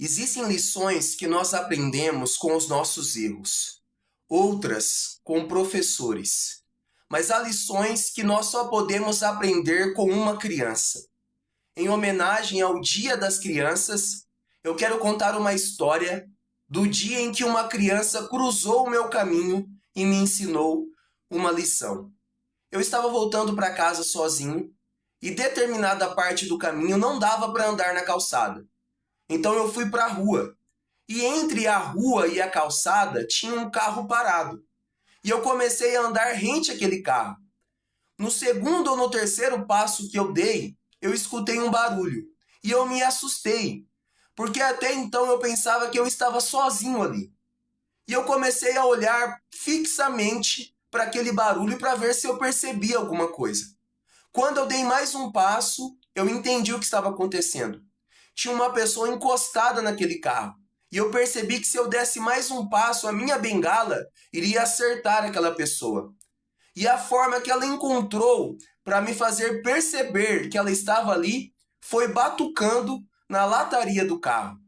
Existem lições que nós aprendemos com os nossos erros, outras com professores. Mas há lições que nós só podemos aprender com uma criança. Em homenagem ao Dia das Crianças, eu quero contar uma história do dia em que uma criança cruzou o meu caminho e me ensinou uma lição. Eu estava voltando para casa sozinho e determinada parte do caminho não dava para andar na calçada. Então eu fui para a rua. E entre a rua e a calçada tinha um carro parado. E eu comecei a andar rente àquele carro. No segundo ou no terceiro passo que eu dei, eu escutei um barulho. E eu me assustei, porque até então eu pensava que eu estava sozinho ali. E eu comecei a olhar fixamente para aquele barulho para ver se eu percebia alguma coisa. Quando eu dei mais um passo, eu entendi o que estava acontecendo. Tinha uma pessoa encostada naquele carro. E eu percebi que se eu desse mais um passo, a minha bengala iria acertar aquela pessoa. E a forma que ela encontrou para me fazer perceber que ela estava ali foi batucando na lataria do carro.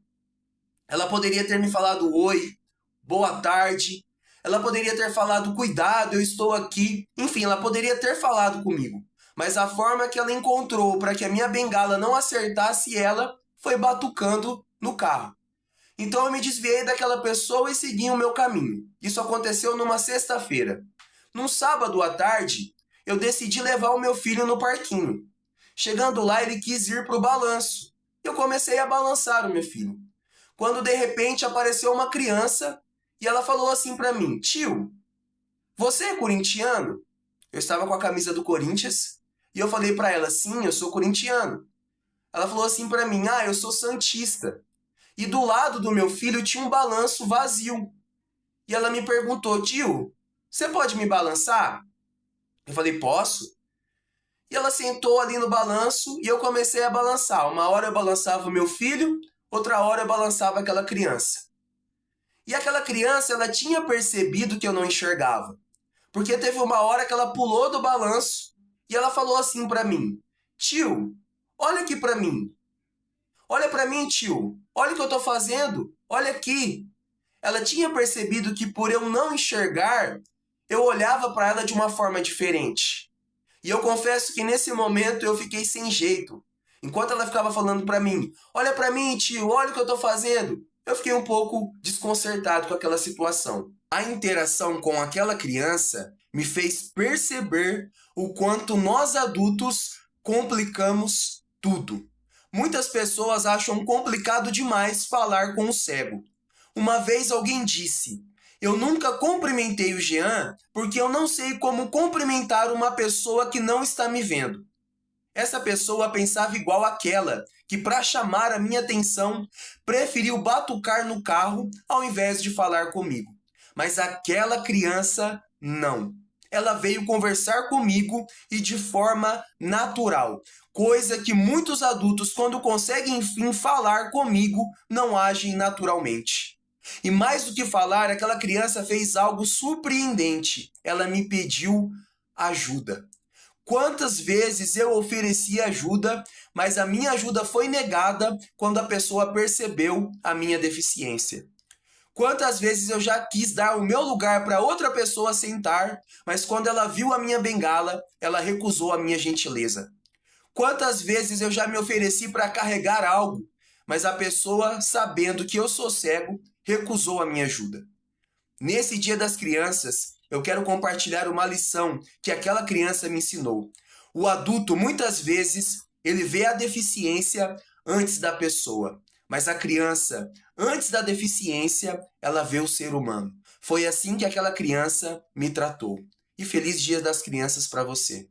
Ela poderia ter me falado oi, boa tarde. Ela poderia ter falado cuidado, eu estou aqui. Enfim, ela poderia ter falado comigo. Mas a forma que ela encontrou para que a minha bengala não acertasse ela foi batucando no carro. Então eu me desviei daquela pessoa e segui o meu caminho. Isso aconteceu numa sexta-feira. Num sábado à tarde, eu decidi levar o meu filho no parquinho. Chegando lá, ele quis ir para o balanço. Eu comecei a balançar o meu filho. Quando de repente apareceu uma criança e ela falou assim para mim: "Tio, você é corintiano?" Eu estava com a camisa do Corinthians e eu falei para ela: "Sim, eu sou corintiano." Ela falou assim para mim: "Ah, eu sou santista." E do lado do meu filho tinha um balanço vazio. E ela me perguntou: "Tio, você pode me balançar?" Eu falei: "Posso." E ela sentou ali no balanço e eu comecei a balançar. Uma hora eu balançava o meu filho, outra hora eu balançava aquela criança. E aquela criança, ela tinha percebido que eu não enxergava. Porque teve uma hora que ela pulou do balanço e ela falou assim para mim: "Tio, olha aqui para mim. Olha para mim, tio. Olha o que eu estou fazendo. Olha aqui." Ela tinha percebido que por eu não enxergar, eu olhava para ela de uma forma diferente. E eu confesso que nesse momento eu fiquei sem jeito. Enquanto ela ficava falando para mim: "Olha para mim, tio. Olha o que eu estou fazendo." Eu fiquei um pouco desconcertado com aquela situação. A interação com aquela criança me fez perceber o quanto nós adultos complicamos tudo. Muitas pessoas acham complicado demais falar com o cego. Uma vez alguém disse: "Eu nunca cumprimentei o Jean porque eu não sei como cumprimentar uma pessoa que não está me vendo." Essa pessoa pensava igual àquela que, para chamar a minha atenção, preferiu batucar no carro ao invés de falar comigo. Mas aquela criança não. Ela veio conversar comigo e de forma natural, coisa que muitos adultos, quando conseguem enfim falar comigo, não agem naturalmente. E mais do que falar, aquela criança fez algo surpreendente. Ela me pediu ajuda. Quantas vezes eu ofereci ajuda, mas a minha ajuda foi negada quando a pessoa percebeu a minha deficiência. Quantas vezes eu já quis dar o meu lugar para outra pessoa sentar, mas quando ela viu a minha bengala, ela recusou a minha gentileza. Quantas vezes eu já me ofereci para carregar algo, mas a pessoa, sabendo que eu sou cego, recusou a minha ajuda. Nesse Dia das Crianças, eu quero compartilhar uma lição que aquela criança me ensinou. O adulto, muitas vezes, ele vê a deficiência antes da pessoa. Mas a criança, antes da deficiência, ela vê o ser humano. Foi assim que aquela criança me tratou. E feliz Dia das Crianças para você.